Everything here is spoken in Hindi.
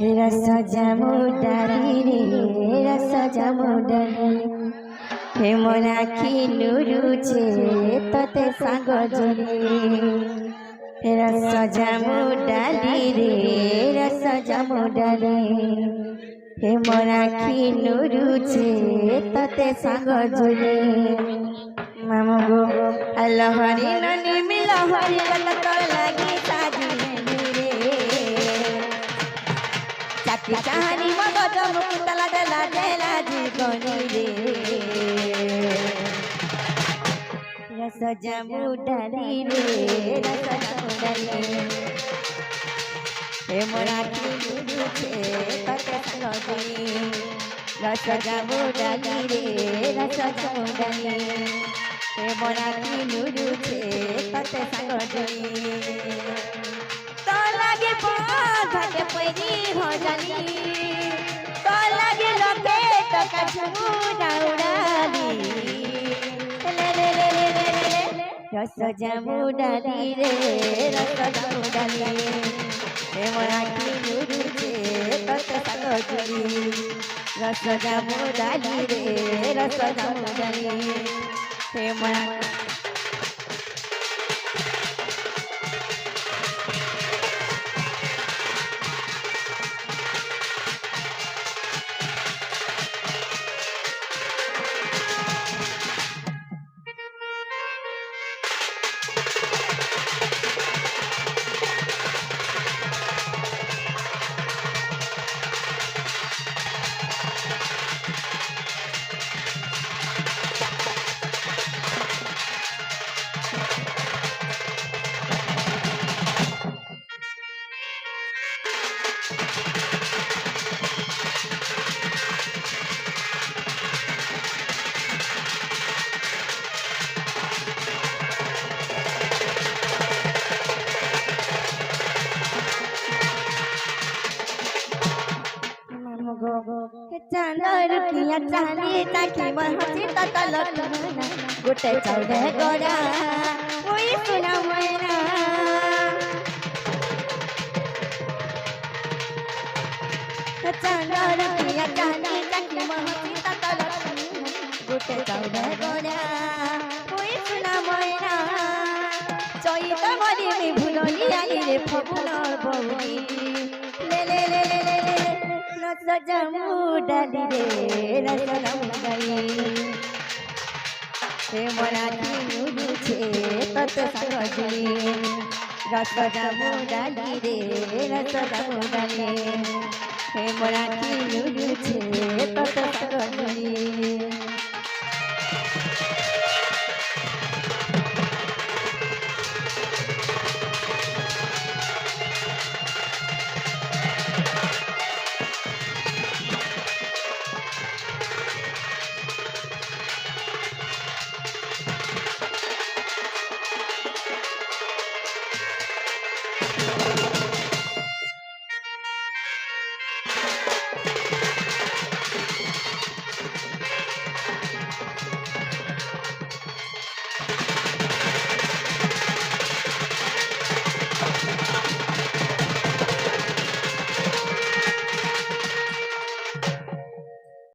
रस जमुडारी रे रस जमुडारी हे मोर आखि लुरुचे तते सांग जोड़ी रस जमुडारी रे रस जमुडारी हे मोर आखि लुरुचे तते सांग जोड़ी मामो गो लहरी ननी मिल हरी लत लागी साजी चाची चाहनी मगज मुकुतला डेला डेला जीवनी रे रस जमुडारी रे रस जमुडारी हे मोर आखि लुरुचे तते सांग जोड़ी रस जमुडारी रे रस जमुडारी हे मोर आखि लुरुचे तते सांग जोड़ी तो लागे घाटे पैरी भजनी तो लागे लोके टका झुमुरा उड़ाली रस जमुडारी रे रस जमुडारी हे मोर आखि लुरुचे तते सांग जोड़ी रस जमुडारी रे रस जमुडारी हे मोर चांदर किया चांदी ताकि महसी ततल गोटे चौदह गोड़ा कोई सुना मैना चांदर किया चांदी ताकि महसी ततल गोटे चौदह गोड़ा कोई सुना मैना चैत मरी में भुलनी आई रे फगुन बउनी ले ले ले ले ले रस जमुडारी रे रस जमुडारी हे मोर आखि लुरुचे तते सांग जोड़ी रस जमुडारी रे रस जमुडारी हे मोर आखि लुरुचे तते सांग जोड़ी।